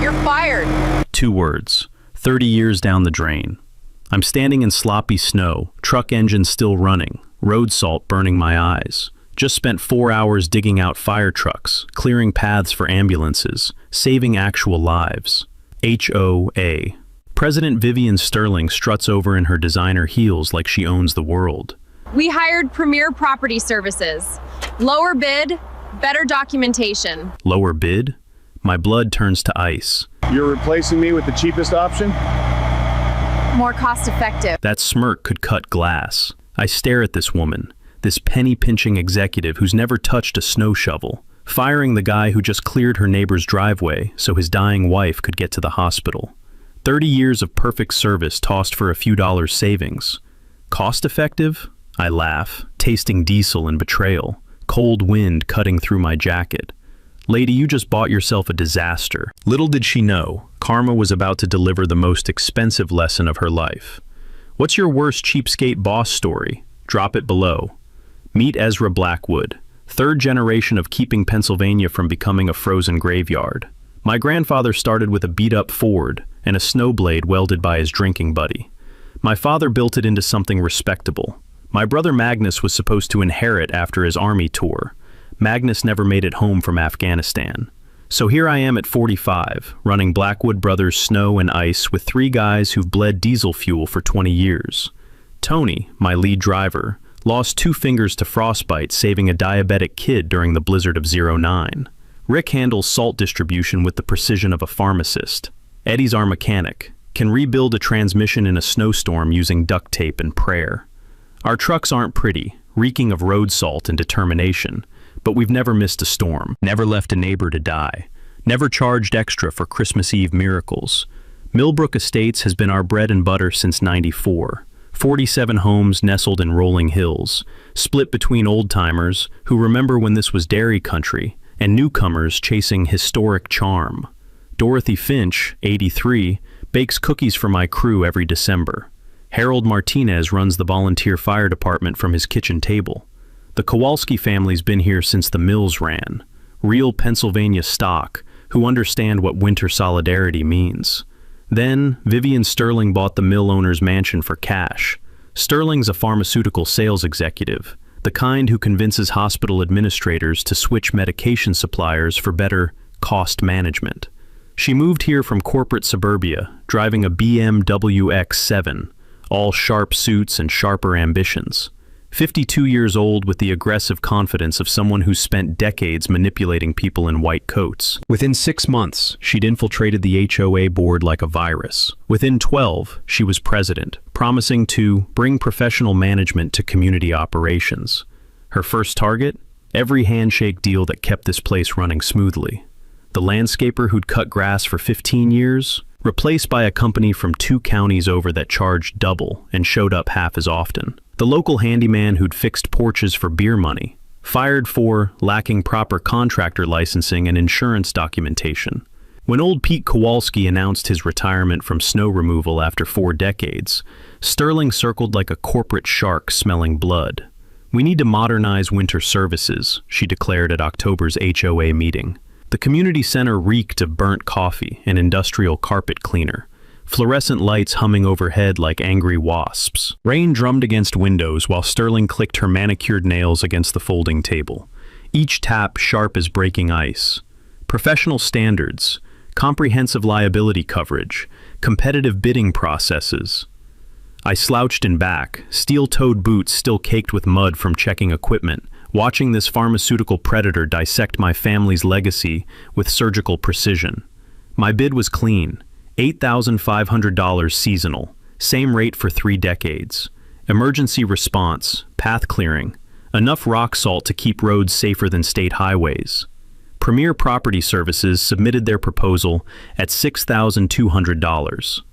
You're fired. 2 words. 30 years down the drain. I'm standing in sloppy snow, truck engine still running, road salt burning my eyes. Just spent 4 hours digging out fire trucks, clearing paths for ambulances, saving actual lives. HOA. President Vivian Sterling struts over in her designer heels like she owns the world. We hired Premier Property Services. Lower bid, better documentation. Lower bid? My blood turns to ice. You're replacing me with the cheapest option? More cost-effective. That smirk could cut glass. I stare at this woman, this penny-pinching executive who's never touched a snow shovel, firing the guy who just cleared her neighbor's driveway so his dying wife could get to the hospital. 30 years of perfect service tossed for a few dollars savings. Cost-effective? I laugh, tasting diesel and betrayal, cold wind cutting through my jacket. Lady, you just bought yourself a disaster. Little did she know, karma was about to deliver the most expensive lesson of her life. What's your worst cheapskate boss story? Drop it below. Meet Ezra Blackwood, 3rd generation of keeping Pennsylvania from becoming a frozen graveyard. My grandfather started with a beat-up Ford and a snowblade welded by his drinking buddy. My father built it into something respectable. My brother Magnus was supposed to inherit after his army tour. Magnus never made it home from Afghanistan. So here I am at 45, running Blackwood Brothers Snow and Ice with 3 guys who've bled diesel fuel for 20 years. Tony, my lead driver, lost 2 fingers to frostbite saving a diabetic kid during the blizzard of '09. Rick handles salt distribution with the precision of a pharmacist. Eddie's our mechanic, can rebuild a transmission in a snowstorm using duct tape and prayer. Our trucks aren't pretty, reeking of road salt and determination, but we've never missed a storm, never left a neighbor to die, never charged extra for Christmas Eve miracles. Millbrook Estates has been our bread and butter since '94. 47 homes nestled in rolling hills, split between old-timers who remember when this was dairy country, and newcomers chasing historic charm. Dorothy Finch, 83, bakes cookies for my crew every December. Harold Martinez runs the volunteer fire department from his kitchen table. The Kowalski family's been here since the mills ran. Real Pennsylvania stock, who understand what winter solidarity means. Then, Vivian Sterling bought the mill owner's mansion for cash. Sterling's a pharmaceutical sales executive, the kind who convinces hospital administrators to switch medication suppliers for better cost management. She moved here from corporate suburbia, driving a BMW X7, all sharp suits and sharper ambitions. 52 years old with the aggressive confidence of someone who's spent decades manipulating people in white coats. Within 6 months, she'd infiltrated the HOA board like a virus. Within 12, she was president, promising to bring professional management to community operations. Her first target? Every handshake deal that kept this place running smoothly. The landscaper who'd cut grass for 15 years? Replaced by a company from 2 counties over that charged double and showed up half as often. The local handyman who'd fixed porches for beer money, fired for lacking proper contractor licensing and insurance documentation. When old Pete Kowalski announced his retirement from snow removal after 4 decades, Sterling circled like a corporate shark smelling blood. "We need to modernize winter services," she declared at October's HOA meeting. The community center reeked of burnt coffee and industrial carpet cleaner, fluorescent lights humming overhead like angry wasps. Rain drummed against windows while Sterling clicked her manicured nails against the folding table, each tap sharp as breaking ice. Professional standards, comprehensive liability coverage, competitive bidding processes. I slouched in back, steel-toed boots still caked with mud from checking equipment, watching this pharmaceutical predator dissect my family's legacy with surgical precision. My bid was clean, $8,500 seasonal, same rate for 3 decades. Emergency response, path clearing, enough rock salt to keep roads safer than state highways. Premier Property Services submitted their proposal at $6,200.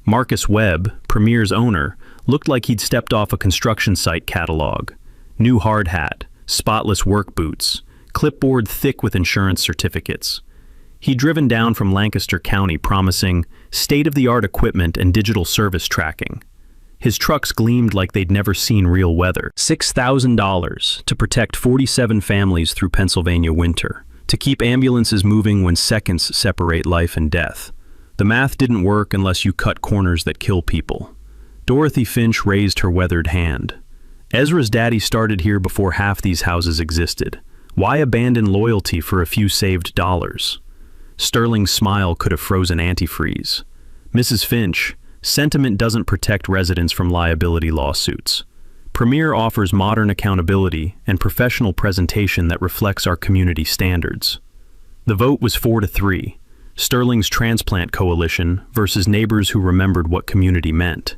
Marcus Webb, Premier's owner, looked like he'd stepped off a construction site catalog. New hard hat, spotless work boots, clipboard thick with insurance certificates. He'd driven down from Lancaster County promising state-of-the-art equipment and digital service tracking. His trucks gleamed like they'd never seen real weather. $6,000 to protect 47 families through Pennsylvania winter. to keep ambulances moving when seconds separate life and death. The math didn't work unless you cut corners that kill people. Dorothy Finch raised her weathered hand. Ezra's daddy started here before half these houses existed. Why abandon loyalty for a few saved dollars? Sterling's smile could have frozen antifreeze. Mrs. Finch, sentiment doesn't protect residents from liability lawsuits. Premier offers modern accountability and professional presentation that reflects our community standards. The vote was 4-3. Sterling's Transplant Coalition versus neighbors who remembered what community meant.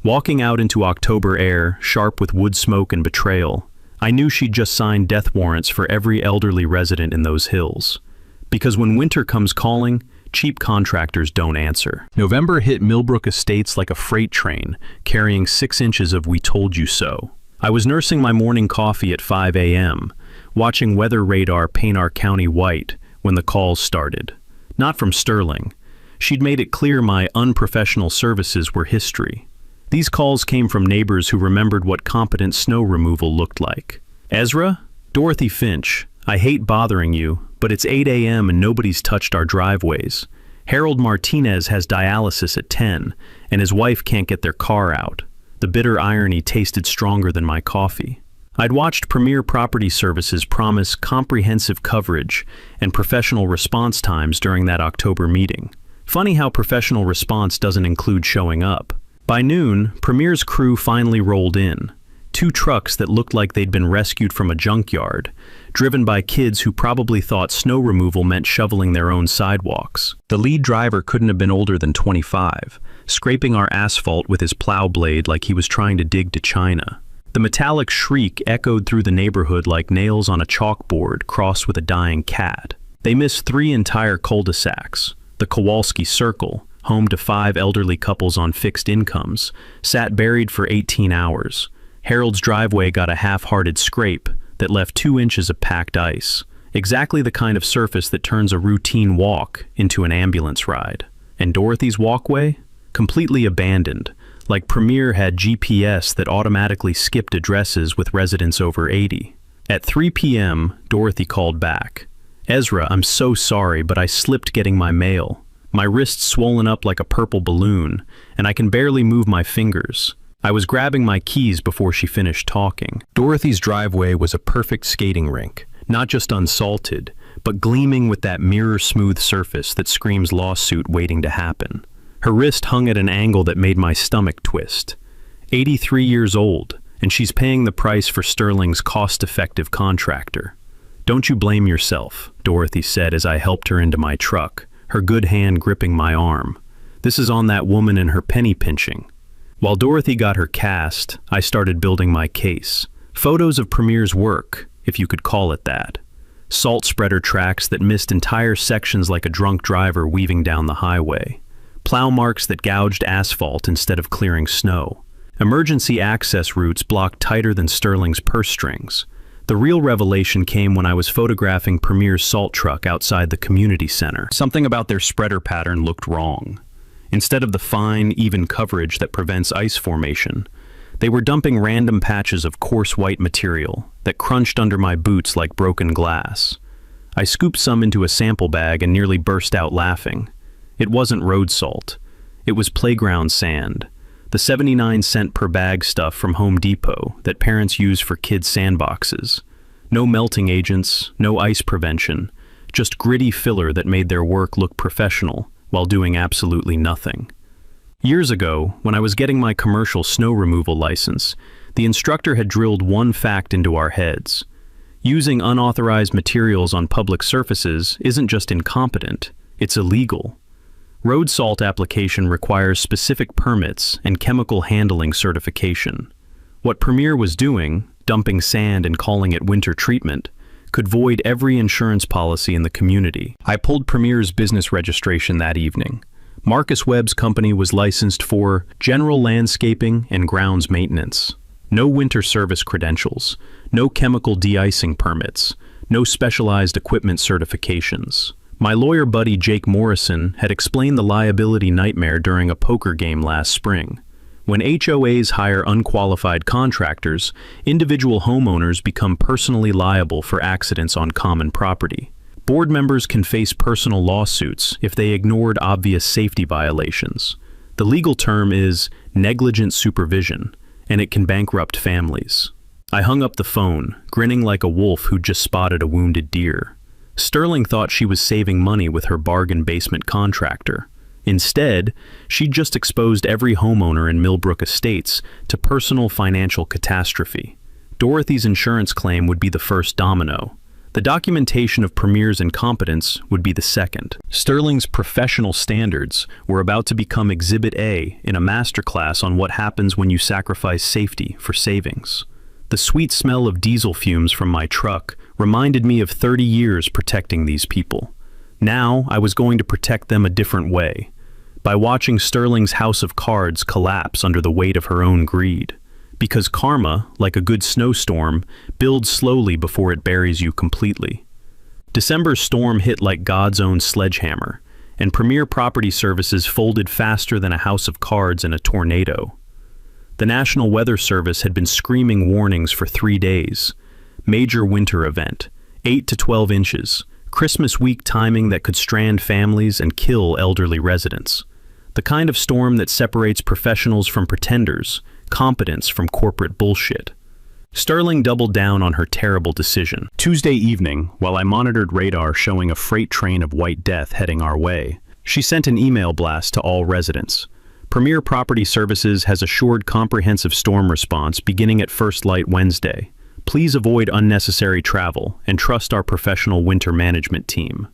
Walking out into October air, sharp with wood smoke and betrayal, I knew she'd just signed death warrants for every elderly resident in those hills. Because when winter comes calling, cheap contractors don't answer. November hit Millbrook Estates like a freight train, carrying 6 inches of "we told you so." I was nursing my morning coffee at 5 a.m., watching weather radar paint our county white when the calls started. Not from Sterling. She'd made it clear my unprofessional services were history. These calls came from neighbors who remembered what competent snow removal looked like. Ezra? Dorothy Finch, I hate bothering you, but it's 8 a.m. and nobody's touched our driveways. Harold Martinez has dialysis at 10, and his wife can't get their car out. The bitter irony tasted stronger than my coffee. I'd watched Premier Property Services promise comprehensive coverage and professional response times during that October meeting. Funny how professional response doesn't include showing up. By noon, Premier's crew finally rolled in. 2 trucks that looked like they'd been rescued from a junkyard, driven by kids who probably thought snow removal meant shoveling their own sidewalks. The lead driver couldn't have been older than 25, scraping our asphalt with his plow blade like he was trying to dig to China. The metallic shriek echoed through the neighborhood like nails on a chalkboard crossed with a dying cat. They missed 3 entire cul-de-sacs. The Kowalski Circle, home to 5 elderly couples on fixed incomes, sat buried for 18 hours. Harold's driveway got a half-hearted scrape that left 2 inches of packed ice, exactly the kind of surface that turns a routine walk into an ambulance ride. And Dorothy's walkway? Completely abandoned, like Premier had GPS that automatically skipped addresses with residents over 80. At 3 p.m., Dorothy called back. Ezra, I'm so sorry, but I slipped getting my mail. My wrist's swollen up like a purple balloon, and I can barely move my fingers. I was grabbing my keys before she finished talking. Dorothy's driveway was a perfect skating rink, not just unsalted, but gleaming with that mirror-smooth surface that screams lawsuit waiting to happen. Her wrist hung at an angle that made my stomach twist. 83 years old, and she's paying the price for Sterling's cost-effective contractor. Don't you blame yourself, Dorothy said as I helped her into my truck, her good hand gripping my arm. This is on that woman and her penny pinching. While Dorothy got her cast, I started building my case. Photos of Premier's work, if you could call it that. Salt spreader tracks that missed entire sections like a drunk driver weaving down the highway. Plow marks that gouged asphalt instead of clearing snow. Emergency access routes blocked tighter than Sterling's purse strings. The real revelation came when I was photographing Premier's salt truck outside the community center. Something about their spreader pattern looked wrong. Instead of the fine, even coverage that prevents ice formation, they were dumping random patches of coarse white material that crunched under my boots like broken glass. I scooped some into a sample bag and nearly burst out laughing. It wasn't road salt. It was playground sand, the 79-cent per bag stuff from Home Depot that parents use for kids' sandboxes. No melting agents, no ice prevention, just gritty filler that made their work look professional while doing absolutely nothing. Years ago, when I was getting my commercial snow removal license, the instructor had drilled one fact into our heads. Using unauthorized materials on public surfaces isn't just incompetent, it's illegal. Road salt application requires specific permits and chemical handling certification. What Premier was doing, dumping sand and calling it winter treatment, could void every insurance policy in the community. I pulled Premier's business registration that evening. Marcus Webb's company was licensed for general landscaping and grounds maintenance. No winter service credentials, no chemical de-icing permits, no specialized equipment certifications. My lawyer buddy Jake Morrison had explained the liability nightmare during a poker game last spring. When HOAs hire unqualified contractors, individual homeowners become personally liable for accidents on common property. Board members can face personal lawsuits if they ignored obvious safety violations. The legal term is negligent supervision, and it can bankrupt families. I hung up the phone, grinning like a wolf who'd just spotted a wounded deer. Sterling thought she was saving money with her bargain basement contractor. Instead, she'd just exposed every homeowner in Millbrook Estates to personal financial catastrophe. Dorothy's insurance claim would be the first domino. The documentation of Premier's incompetence would be the second. Sterling's professional standards were about to become Exhibit A in a masterclass on what happens when you sacrifice safety for savings. The sweet smell of diesel fumes from my truck reminded me of 30 years protecting these people. Now I was going to protect them a different way, by watching Sterling's house of cards collapse under the weight of her own greed. Because karma, like a good snowstorm, builds slowly before it buries you completely. December's storm hit like God's own sledgehammer, and Premier Property Services folded faster than a house of cards in a tornado. The National Weather Service had been screaming warnings for 3 days. Major winter event, 8 to 12 inches, Christmas week timing that could strand families and kill elderly residents. The kind of storm that separates professionals from pretenders, competence from corporate bullshit. Sterling doubled down on her terrible decision. Tuesday evening, while I monitored radar showing a freight train of white death heading our way, she sent an email blast to all residents. Premier Property Services has assured comprehensive storm response beginning at first light Wednesday. Please avoid unnecessary travel and trust our professional winter management team.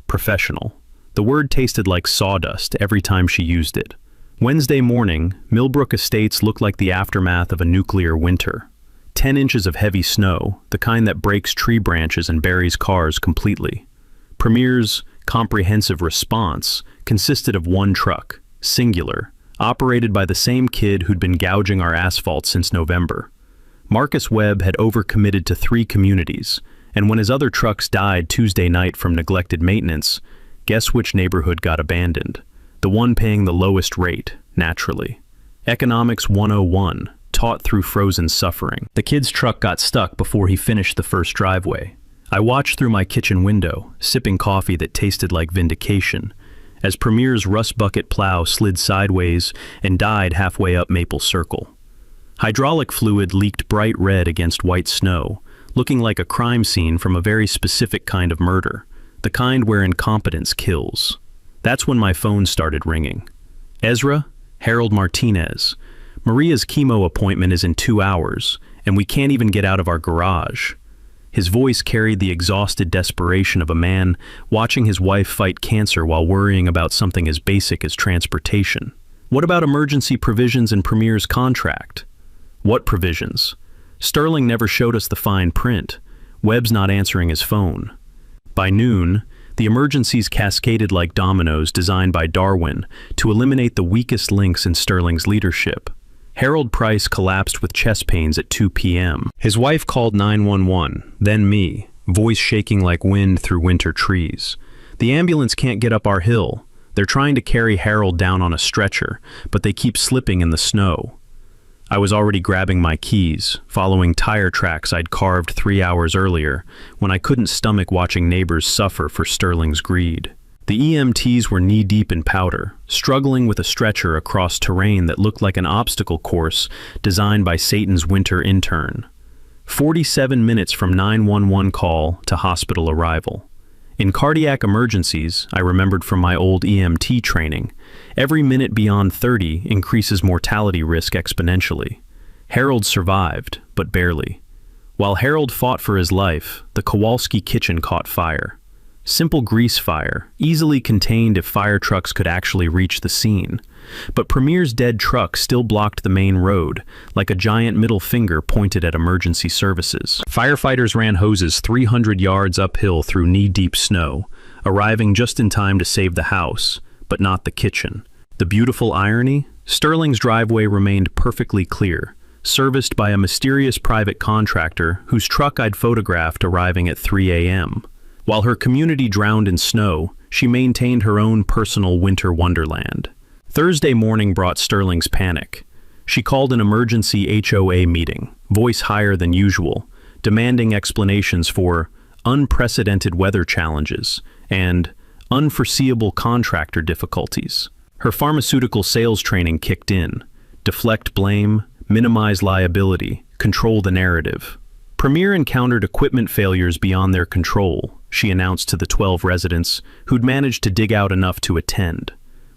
Professional. The word tasted like sawdust every time she used it. Wednesday morning, Millbrook Estates looked like the aftermath of a nuclear winter. 10 inches of heavy snow, the kind that breaks tree branches and buries cars completely. Premier's comprehensive response consisted of one truck, singular, operated by the same kid who'd been gouging our asphalt since November. Marcus Webb had overcommitted to 3 communities, and when his other trucks died Tuesday night from neglected maintenance, guess which neighborhood got abandoned? The one paying the lowest rate, naturally. Economics 101, taught through frozen suffering. The kid's truck got stuck before he finished the first driveway. I watched through my kitchen window, sipping coffee that tasted like vindication, as Premier's rust bucket plow slid sideways and died halfway up Maple Circle. Hydraulic fluid leaked bright red against white snow, looking like a crime scene from a very specific kind of murder, the kind where incompetence kills. That's when my phone started ringing. Ezra, Harold Martinez. Maria's chemo appointment is in 2 hours, and we can't even get out of our garage. His voice carried the exhausted desperation of a man watching his wife fight cancer while worrying about something as basic as transportation. What about emergency provisions in Premier's contract? What provisions? Sterling never showed us the fine print. Webb's not answering his phone. By noon, the emergencies cascaded like dominoes designed by Darwin to eliminate the weakest links in Sterling's leadership. Harold Price collapsed with chest pains at 2 p.m. His wife called 911, then me, voice shaking like wind through winter trees. The ambulance can't get up our hill. They're trying to carry Harold down on a stretcher, but they keep slipping in the snow. I was already grabbing my keys, following tire tracks I'd carved 3 hours earlier, when I couldn't stomach watching neighbors suffer for Sterling's greed. The EMTs were knee-deep in powder, struggling with a stretcher across terrain that looked like an obstacle course designed by Satan's winter intern. 47 minutes from 911 call to hospital arrival. In cardiac emergencies, I remembered from my old EMT training, every minute beyond 30 increases mortality risk exponentially. Harold survived, but barely. While Harold fought for his life, the Kowalski kitchen caught fire. Simple grease fire, easily contained if fire trucks could actually reach the scene. But Premier's dead truck still blocked the main road, like a giant middle finger pointed at emergency services. Firefighters ran hoses 300 yards uphill through knee-deep snow, arriving just in time to save the house, but not the kitchen. The beautiful irony? Sterling's driveway remained perfectly clear, serviced by a mysterious private contractor whose truck I'd photographed arriving at 3 a.m. While her community drowned in snow, she maintained her own personal winter wonderland. Thursday morning brought Sterling's panic. She called an emergency HOA meeting, voice higher than usual, demanding explanations for unprecedented weather challenges, and unforeseeable contractor difficulties. Her pharmaceutical sales training kicked in. Deflect blame, minimize liability, control the narrative. Premier encountered equipment failures beyond their control, she announced to the 12 residents who'd managed to dig out enough to attend.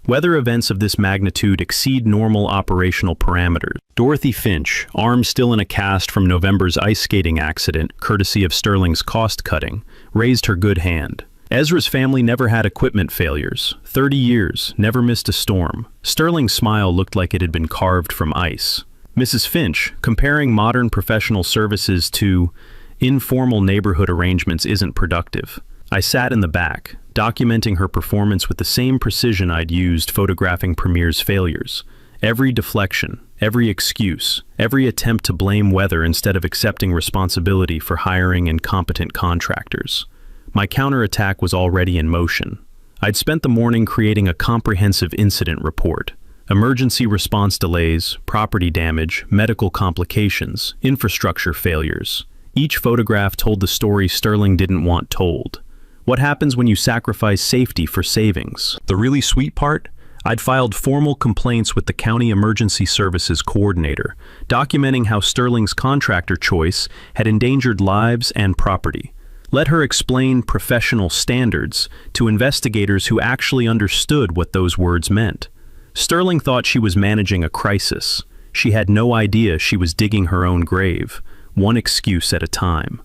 Weather events of this magnitude exceed normal operational parameters. Dorothy Finch, arm still in a cast from November's ice skating accident, courtesy of Sterling's cost-cutting, raised her good hand. Ezra's family never had equipment failures. 30 years, never missed a storm. Sterling's smile looked like it had been carved from ice. Mrs. Finch, comparing modern professional services to informal neighborhood arrangements isn't productive. I sat in the back, documenting her performance with the same precision I'd used photographing Premier's failures. Every deflection, every excuse, every attempt to blame weather instead of accepting responsibility for hiring incompetent contractors. My counterattack was already in motion. I'd spent the morning creating a comprehensive incident report. Emergency response delays, property damage, medical complications, infrastructure failures. Each photograph told the story Sterling didn't want told. What happens when you sacrifice safety for savings? The really sweet part? I'd filed formal complaints with the County Emergency Services Coordinator, documenting how Sterling's contractor choice had endangered lives and property. Let her explain professional standards to investigators who actually understood what those words meant. Sterling thought she was managing a crisis. She had no idea she was digging her own grave, one excuse at a time.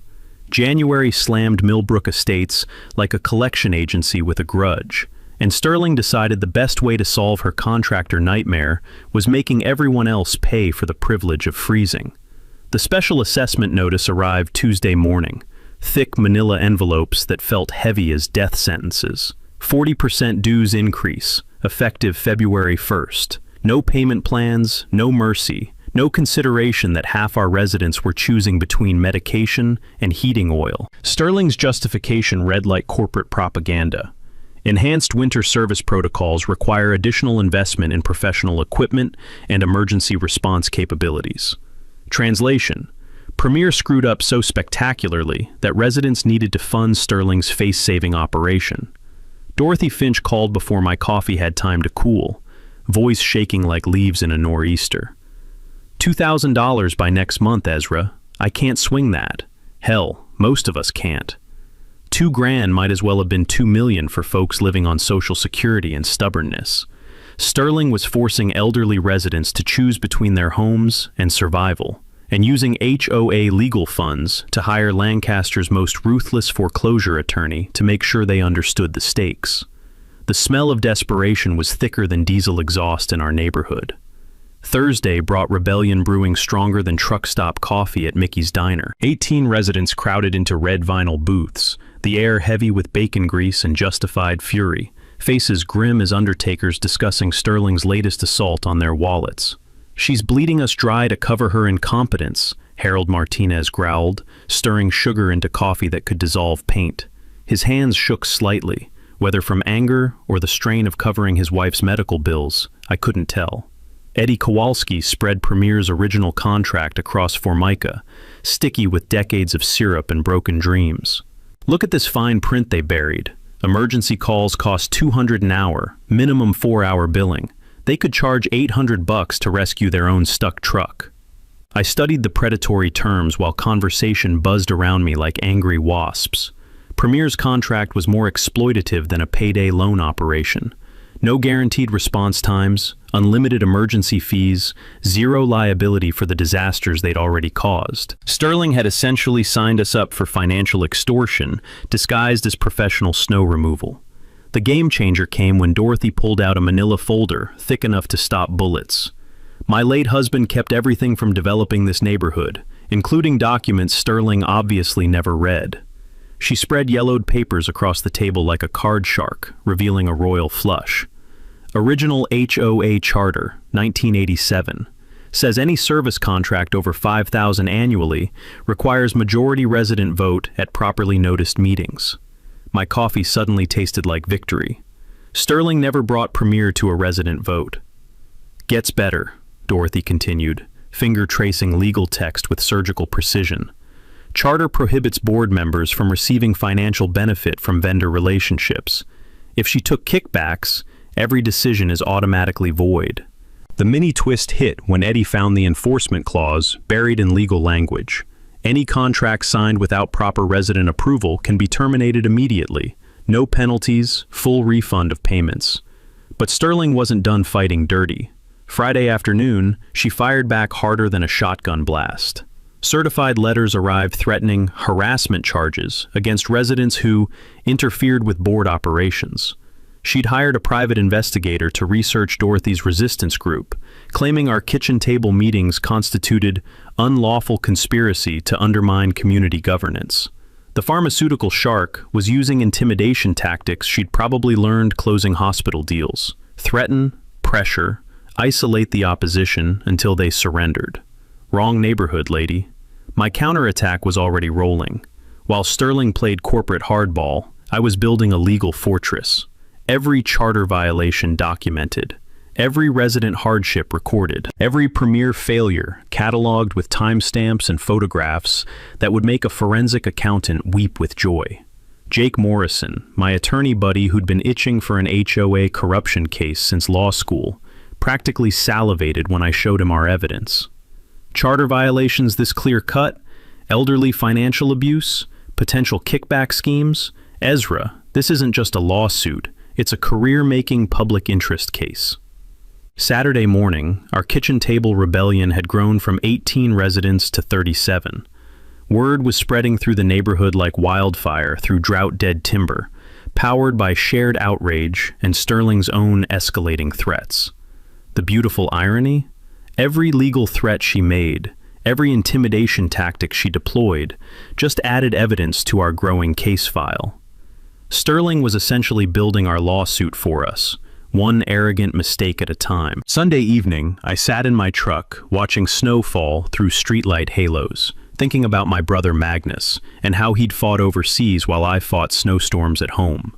January slammed Millbrook Estates like a collection agency with a grudge, and Sterling decided the best way to solve her contractor nightmare was making everyone else pay for the privilege of freezing. The special assessment notice arrived Tuesday morning, thick manila envelopes that felt heavy as death sentences. 40% dues increase, effective February 1st. No payment plans, no mercy, no consideration that half our residents were choosing between medication and heating oil. Sterling's justification read like corporate propaganda. Enhanced winter service protocols require additional investment in professional equipment and emergency response capabilities. Translation: Premier screwed up so spectacularly that residents needed to fund Sterling's face-saving operation. Dorothy Finch called before my coffee had time to cool, voice shaking like leaves in a nor'easter. $2,000 by next month, Ezra. I can't swing that. Hell, most of us can't. $2,000 might as well have been $2 million for folks living on Social Security and stubbornness. Sterling was forcing elderly residents to choose between their homes and survival, and using HOA legal funds to hire Lancaster's most ruthless foreclosure attorney to make sure they understood the stakes. The smell of desperation was thicker than diesel exhaust in our neighborhood. Thursday brought rebellion brewing stronger than truck stop coffee at Mickey's Diner. 18 residents crowded into red vinyl booths, the air heavy with bacon grease and justified fury, faces grim as undertakers discussing Sterling's latest assault on their wallets. "She's bleeding us dry to cover her incompetence," Harold Martinez growled, stirring sugar into coffee that could dissolve paint. His hands shook slightly, whether from anger or the strain of covering his wife's medical bills, I couldn't tell. Eddie Kowalski spread Premier's original contract across Formica, sticky with decades of syrup and broken dreams. "Look at this fine print they buried. Emergency calls cost $200 an hour, minimum 4-hour billing. They could charge $800 to rescue their own stuck truck." I studied the predatory terms while conversation buzzed around me like angry wasps. Premier's contract was more exploitative than a payday loan operation. No guaranteed response times, unlimited emergency fees, zero liability for the disasters they'd already caused. Sterling had essentially signed us up for financial extortion, disguised as professional snow removal. The game changer came when Dorothy pulled out a manila folder thick enough to stop bullets. My late husband kept everything from developing this neighborhood, including documents Sterling obviously never read. She spread yellowed papers across the table like a card shark, revealing a royal flush. Original HOA Charter, 1987, says any service contract over $5,000 annually requires majority resident vote at properly noticed meetings. My coffee suddenly tasted like victory. Sterling never brought Premier to a resident vote. "Gets better," Dorothy continued, finger tracing legal text with surgical precision. Charter prohibits board members from receiving financial benefit from vendor relationships. If she took kickbacks, every decision is automatically void. The mini twist hit when Eddie found the enforcement clause buried in legal language. Any contract signed without proper resident approval can be terminated immediately. No penalties, full refund of payments. But Sterling wasn't done fighting dirty. Friday afternoon, she fired back harder than a shotgun blast. Certified letters arrived threatening harassment charges against residents who interfered with board operations. She'd hired a private investigator to research Dorothy's resistance group, claiming our kitchen table meetings constituted unlawful conspiracy to undermine community governance. The pharmaceutical shark was using intimidation tactics she'd probably learned closing hospital deals. Threaten, pressure, isolate the opposition until they surrendered. Wrong neighborhood, lady. My counterattack was already rolling. While Sterling played corporate hardball, I was building a legal fortress. Every charter violation documented. Every resident hardship recorded. Every premier failure cataloged with timestamps and photographs that would make a forensic accountant weep with joy. Jake Morrison, my attorney buddy who'd been itching for an HOA corruption case since law school, practically salivated when I showed him our evidence. Charter violations this clear-cut, elderly financial abuse, potential kickback schemes. Ezra, this isn't just a lawsuit, it's a career-making public interest case. Saturday morning, our kitchen table rebellion had grown from 18 residents to 37. Word was spreading through the neighborhood like wildfire through drought-dead timber, powered by shared outrage and Sterling's own escalating threats. The beautiful irony? Every legal threat she made, every intimidation tactic she deployed, just added evidence to our growing case file. Sterling was essentially building our lawsuit for us, one arrogant mistake at a time. Sunday evening, I sat in my truck, watching snow fall through streetlight halos, thinking about my brother Magnus, and how he'd fought overseas while I fought snowstorms at home.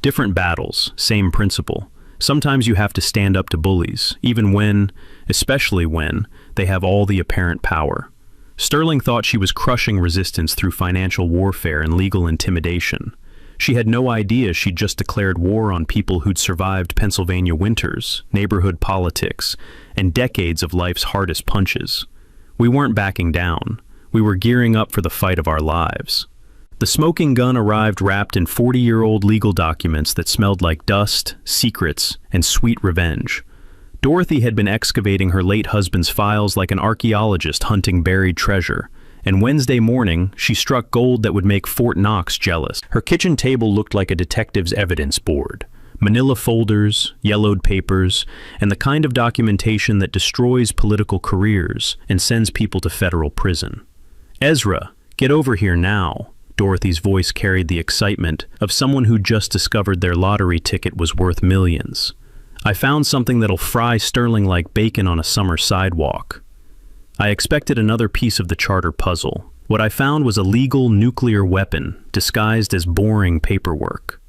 Different battles, same principle. Sometimes you have to stand up to bullies, even when, especially when, they have all the apparent power. Sterling thought she was crushing resistance through financial warfare and legal intimidation. She had no idea she'd just declared war on people who'd survived Pennsylvania winters, neighborhood politics, and decades of life's hardest punches. We weren't backing down. We were gearing up for the fight of our lives. The smoking gun arrived wrapped in 40-year-old legal documents that smelled like dust, secrets, and sweet revenge. Dorothy had been excavating her late husband's files like an archaeologist hunting buried treasure, and Wednesday morning, she struck gold that would make Fort Knox jealous. Her kitchen table looked like a detective's evidence board. Manila folders, yellowed papers, and the kind of documentation that destroys political careers and sends people to federal prison. Ezra, get over here now. Dorothy's voice carried the excitement of someone who just discovered their lottery ticket was worth millions. I found something that'll fry Sterling like bacon on a summer sidewalk. I expected another piece of the charter puzzle. What I found was a legal nuclear weapon disguised as boring paperwork.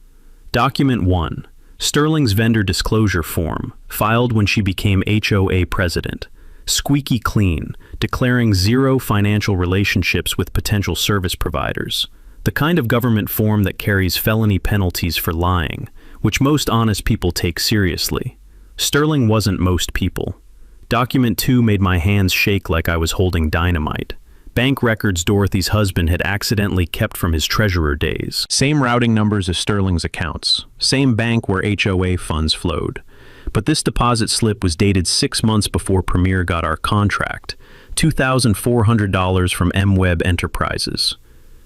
Document 1. Sterling's vendor disclosure form, filed when she became HOA president. Squeaky clean, declaring zero financial relationships with potential service providers. The kind of government form that carries felony penalties for lying, which most honest people take seriously. Sterling wasn't most people. Document 2 made my hands shake like I was holding dynamite. Bank records Dorothy's husband had accidentally kept from his treasurer days. Same routing numbers as Sterling's accounts. Same bank where HOA funds flowed. But this deposit slip was dated 6 months before Premier got our contract. $2,400 from M-Web Enterprises.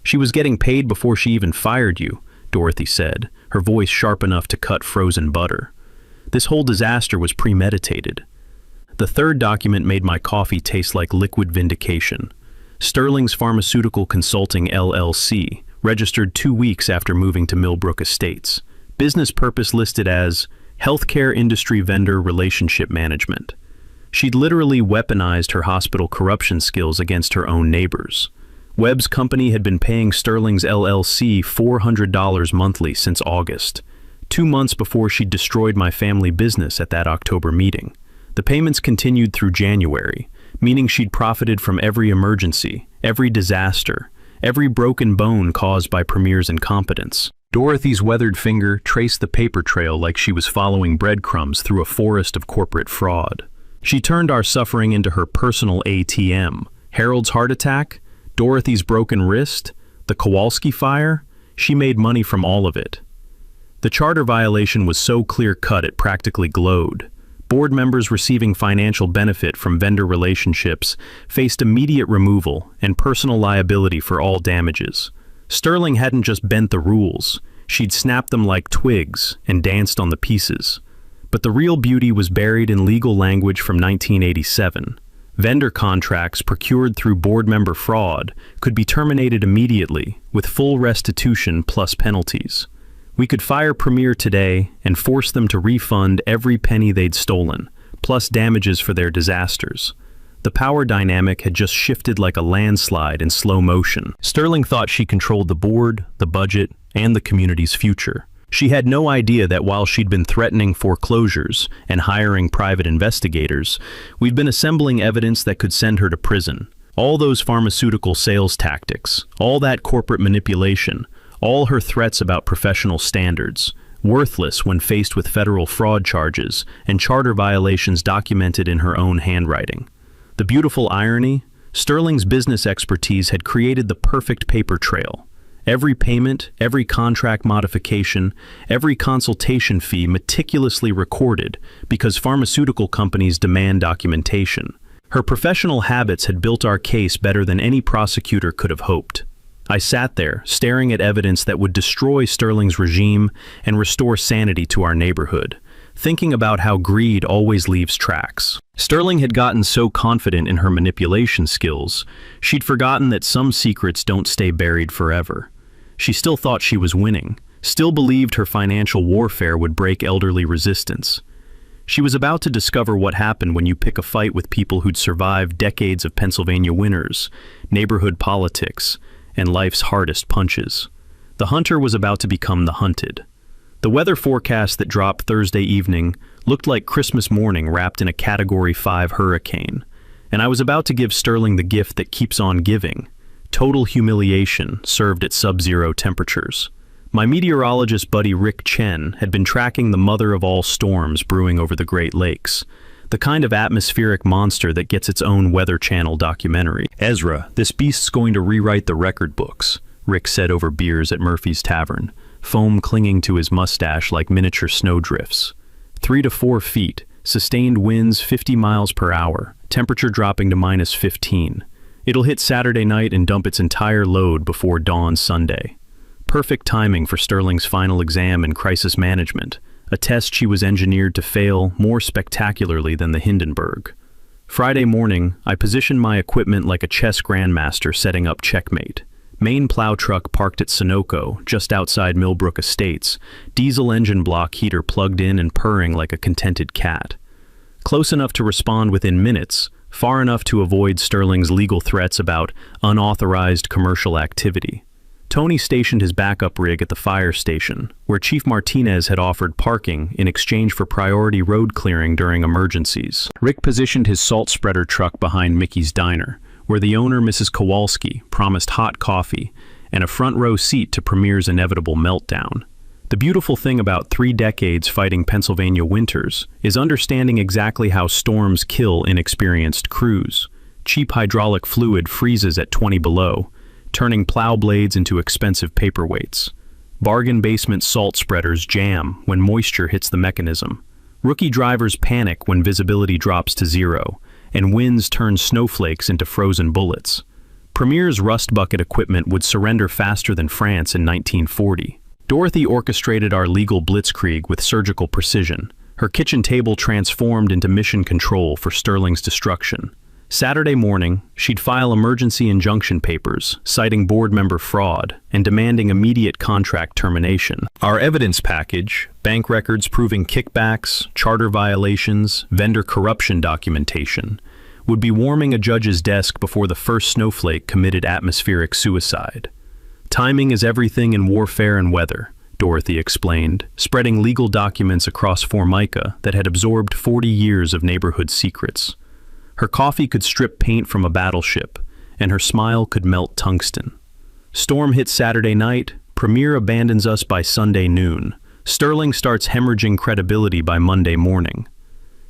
She was getting paid before she even fired you, Dorothy said, her voice sharp enough to cut frozen butter. This whole disaster was premeditated. The third document made my coffee taste like liquid vindication. Sterling's Pharmaceutical Consulting LLC, registered 2 weeks after moving to Millbrook Estates. Business purpose listed as Healthcare Industry Vendor Relationship Management. She'd literally weaponized her hospital corruption skills against her own neighbors. Webb's company had been paying Sterling's LLC $400 monthly since August, 2 months before she'd destroyed my family business at that October meeting. The payments continued through January, meaning she'd profited from every emergency, every disaster, every broken bone caused by Premier's incompetence. Dorothy's weathered finger traced the paper trail like she was following breadcrumbs through a forest of corporate fraud. She turned our suffering into her personal ATM. Harold's heart attack, Dorothy's broken wrist, the Kowalski fire, she made money from all of it. The charter violation was so clear-cut it practically glowed. Board members receiving financial benefit from vendor relationships faced immediate removal and personal liability for all damages. Sterling hadn't just bent the rules, she'd snapped them like twigs and danced on the pieces. But the real beauty was buried in legal language from 1987. Vendor contracts procured through board member fraud could be terminated immediately with full restitution plus penalties. We could fire Premier today and force them to refund every penny they'd stolen, plus damages for their disasters. The power dynamic had just shifted like a landslide in slow motion. Sterling thought she controlled the board, the budget, and the community's future. She had no idea that while she'd been threatening foreclosures and hiring private investigators, we'd been assembling evidence that could send her to prison. All those pharmaceutical sales tactics, all that corporate manipulation, all her threats about professional standards, worthless when faced with federal fraud charges and charter violations documented in her own handwriting. The beautiful irony, Sterling's business expertise had created the perfect paper trail. Every payment, every contract modification, every consultation fee meticulously recorded because pharmaceutical companies demand documentation. Her professional habits had built our case better than any prosecutor could have hoped. I sat there, staring at evidence that would destroy Sterling's regime and restore sanity to our neighborhood, thinking about how greed always leaves tracks. Sterling had gotten so confident in her manipulation skills, she'd forgotten that some secrets don't stay buried forever. She still thought she was winning, still believed her financial warfare would break elderly resistance. She was about to discover what happened when you pick a fight with people who'd survived decades of Pennsylvania winters, neighborhood politics, and life's hardest punches. The hunter was about to become the hunted. The weather forecast that dropped Thursday evening looked like Christmas morning wrapped in a Category 5 hurricane, and I was about to give Sterling the gift that keeps on giving, total humiliation served at sub-zero temperatures. My meteorologist buddy Rick Chen had been tracking the mother of all storms brewing over the Great Lakes, the kind of atmospheric monster that gets its own Weather Channel documentary. "Ezra, this beast's going to rewrite the record books," Rick said over beers at Murphy's Tavern, foam clinging to his mustache like miniature snowdrifts. 3 to 4 feet, sustained winds 50 miles per hour, temperature dropping to -15. It'll hit Saturday night and dump its entire load before dawn Sunday. Perfect timing for Sterling's final exam in crisis management, a test she was engineered to fail more spectacularly than the Hindenburg. Friday morning, I positioned my equipment like a chess grandmaster setting up checkmate. Main plow truck parked at Sunoco, just outside Millbrook Estates, diesel engine block heater plugged in and purring like a contented cat. Close enough to respond within minutes, far enough to avoid Sterling's legal threats about unauthorized commercial activity. Tony stationed his backup rig at the fire station, where Chief Martinez had offered parking in exchange for priority road clearing during emergencies. Rick positioned his salt spreader truck behind Mickey's Diner, where the owner, Mrs. Kowalski, promised hot coffee and a front row seat to Premier's inevitable meltdown. The beautiful thing about 3 decades fighting Pennsylvania winters is understanding exactly how storms kill inexperienced crews. Cheap hydraulic fluid freezes at 20 below, turning plow blades into expensive paperweights. Bargain basement salt spreaders jam when moisture hits the mechanism. Rookie drivers panic when visibility drops to 0, and winds turn snowflakes into frozen bullets. Premier's rust bucket equipment would surrender faster than France in 1940. Dorothy orchestrated our legal blitzkrieg with surgical precision, her kitchen table transformed into mission control for Sterling's destruction. Saturday morning, she'd file emergency injunction papers, citing board member fraud and demanding immediate contract termination. Our evidence package, bank records proving kickbacks, charter violations, vendor corruption documentation, would be warming a judge's desk before the first snowflake committed atmospheric suicide. Timing is everything in warfare and weather, Dorothy explained, spreading legal documents across Formica that had absorbed 40 years of neighborhood secrets. Her coffee could strip paint from a battleship, and her smile could melt tungsten. Storm hits Saturday night, Premier abandons us by Sunday noon. Sterling starts hemorrhaging credibility by Monday morning.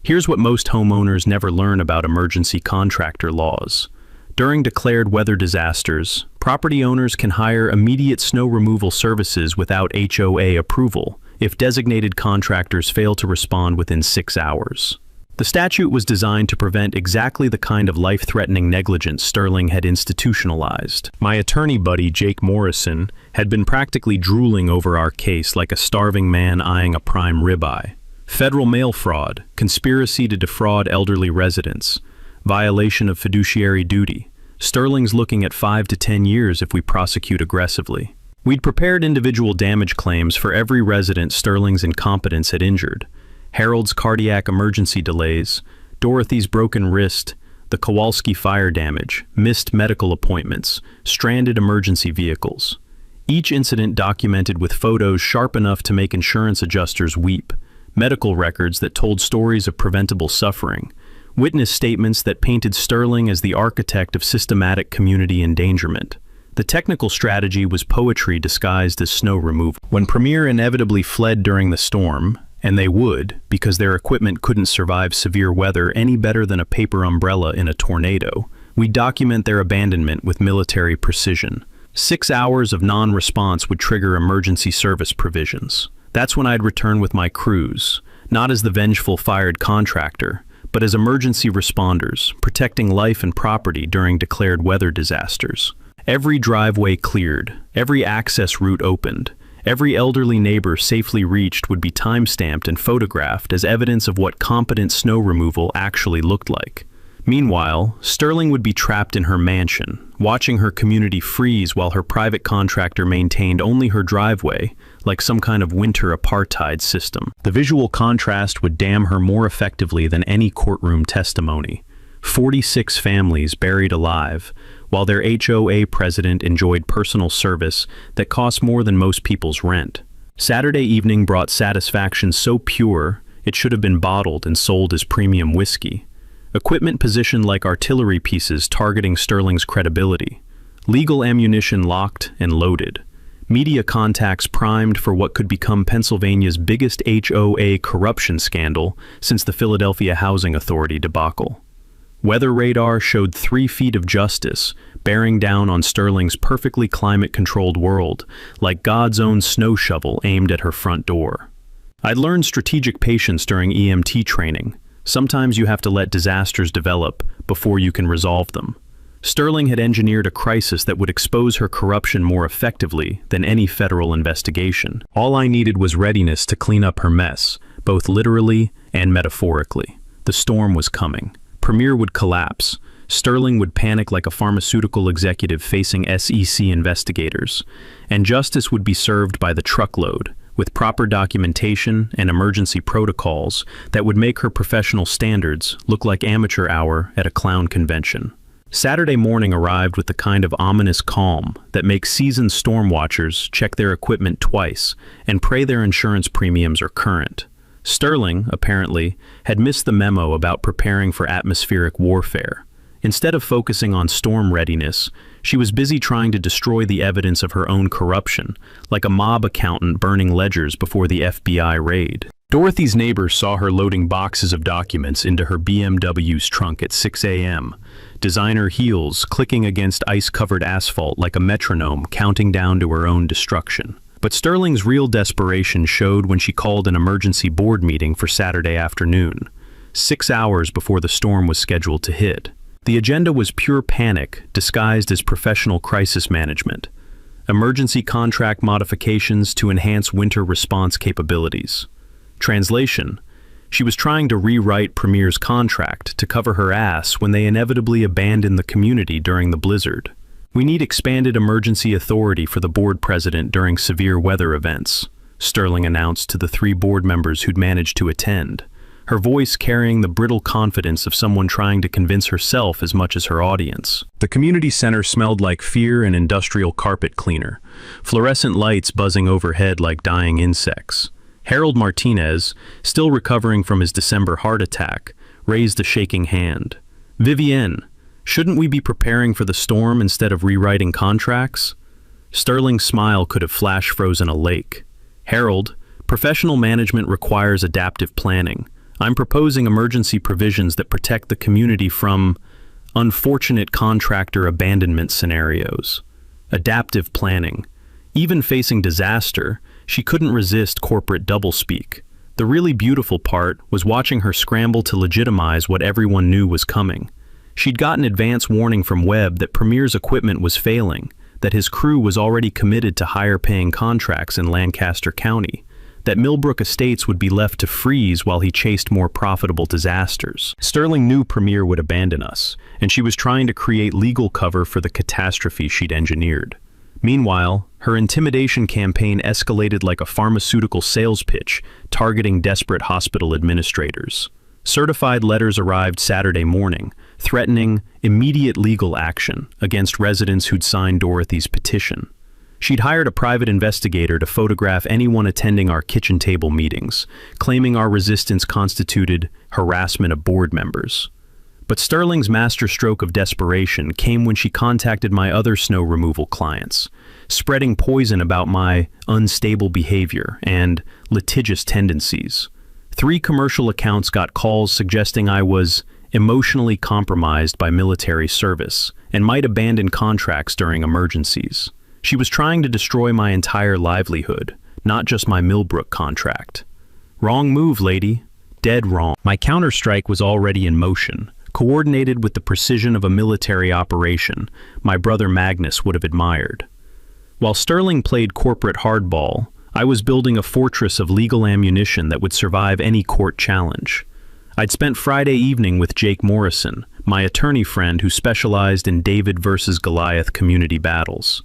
Here's what most homeowners never learn about emergency contractor laws. During declared weather disasters, property owners can hire immediate snow removal services without HOA approval if designated contractors fail to respond within 6 hours. The statute was designed to prevent exactly the kind of life-threatening negligence Sterling had institutionalized. My attorney buddy, Jake Morrison, had been practically drooling over our case like a starving man eyeing a prime ribeye. Federal mail fraud, conspiracy to defraud elderly residents, violation of fiduciary duty. Sterling's looking at 5 to 10 years if we prosecute aggressively. We'd prepared individual damage claims for every resident Sterling's incompetence had injured. Harold's cardiac emergency delays, Dorothy's broken wrist, the Kowalski fire damage, missed medical appointments, stranded emergency vehicles. Each incident documented with photos sharp enough to make insurance adjusters weep, medical records that told stories of preventable suffering, witness statements that painted Sterling as the architect of systematic community endangerment. The technical strategy was poetry disguised as snow removal. When Premier inevitably fled during the storm, and they would, because their equipment couldn't survive severe weather any better than a paper umbrella in a tornado, we document their abandonment with military precision. 6 hours of non-response would trigger emergency service provisions. That's when I'd return with my crews, not as the vengeful fired contractor, but as emergency responders, protecting life and property during declared weather disasters. Every driveway cleared, every access route opened, every elderly neighbor safely reached would be time-stamped and photographed as evidence of what competent snow removal actually looked like. Meanwhile, Sterling would be trapped in her mansion, watching her community freeze while her private contractor maintained only her driveway, like some kind of winter apartheid system. The visual contrast would damn her more effectively than any courtroom testimony. 46 families buried alive, while their HOA president enjoyed personal service that cost more than most people's rent. Saturday evening brought satisfaction so pure, it should have been bottled and sold as premium whiskey. Equipment positioned like artillery pieces targeting Sterling's credibility. Legal ammunition locked and loaded. Media contacts primed for what could become Pennsylvania's biggest HOA corruption scandal since the Philadelphia Housing Authority debacle. Weather radar showed 3 feet of justice, bearing down on Sterling's perfectly climate-controlled world, like God's own snow shovel aimed at her front door. I'd learned strategic patience during EMT training. Sometimes you have to let disasters develop before you can resolve them. Sterling had engineered a crisis that would expose her corruption more effectively than any federal investigation. All I needed was readiness to clean up her mess, both literally and metaphorically. The storm was coming. Premier would collapse. Sterling would panic like a pharmaceutical executive facing SEC investigators. And justice would be served by the truckload, with proper documentation and emergency protocols that would make her professional standards look like amateur hour at a clown convention. Saturday morning arrived with the kind of ominous calm that makes seasoned storm watchers check their equipment twice and pray their insurance premiums are current. Sterling, apparently, had missed the memo about preparing for atmospheric warfare. Instead of focusing on storm readiness, she was busy trying to destroy the evidence of her own corruption, like a mob accountant burning ledgers before the FBI raid. Dorothy's neighbors saw her loading boxes of documents into her BMW's trunk at 6 a.m., designer heels clicking against ice-covered asphalt like a metronome counting down to her own destruction. But Sterling's real desperation showed when she called an emergency board meeting for Saturday afternoon, 6 hours before the storm was scheduled to hit. The agenda was pure panic, disguised as professional crisis management. Emergency contract modifications to enhance winter response capabilities. Translation: she was trying to rewrite Premier's contract to cover her ass when they inevitably abandoned the community during the blizzard. We need expanded emergency authority for the board president during severe weather events, Sterling announced to the 3 board members who'd managed to attend, her voice carrying the brittle confidence of someone trying to convince herself as much as her audience. The community center smelled like fear and industrial carpet cleaner, fluorescent lights buzzing overhead like dying insects. Harold Martinez, still recovering from his December heart attack, raised a shaking hand. Vivienne, shouldn't we be preparing for the storm instead of rewriting contracts? Sterling's smile could have flash-frozen a lake. "Harold, professional management requires adaptive planning. I'm proposing emergency provisions that protect the community from unfortunate contractor abandonment scenarios." Adaptive planning. Even facing disaster, she couldn't resist corporate doublespeak. The really beautiful part was watching her scramble to legitimize what everyone knew was coming. She'd gotten advance warning from Webb that Premier's equipment was failing, that his crew was already committed to higher-paying contracts in Lancaster County, that Millbrook Estates would be left to freeze while he chased more profitable disasters. Sterling knew Premier would abandon us, and she was trying to create legal cover for the catastrophe she'd engineered. Meanwhile, her intimidation campaign escalated like a pharmaceutical sales pitch, targeting desperate hospital administrators. Certified letters arrived Saturday morning, threatening immediate legal action against residents who'd signed Dorothy's petition. She'd hired a private investigator to photograph anyone attending our kitchen table meetings, claiming our resistance constituted harassment of board members. But Sterling's masterstroke of desperation came when she contacted my other snow removal clients, spreading poison about my unstable behavior and litigious tendencies. 3 commercial accounts got calls suggesting I was emotionally compromised by military service and might abandon contracts during emergencies. She was trying to destroy my entire livelihood, not just my Millbrook contract. Wrong move, lady. Dead wrong. My counterstrike was already in motion, coordinated with the precision of a military operation my brother Magnus would have admired. While Sterling played corporate hardball, I was building a fortress of legal ammunition that would survive any court challenge. I'd spent Friday evening with Jake Morrison, my attorney friend who specialized in David versus Goliath community battles.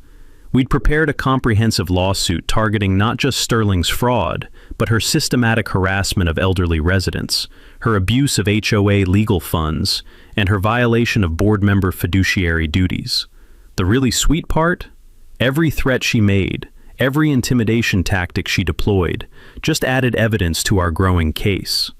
We'd prepared a comprehensive lawsuit targeting not just Sterling's fraud, but her systematic harassment of elderly residents, her abuse of HOA legal funds, and her violation of board member fiduciary duties. The really sweet part? Every threat she made, every intimidation tactic she deployed, just added evidence to our growing case.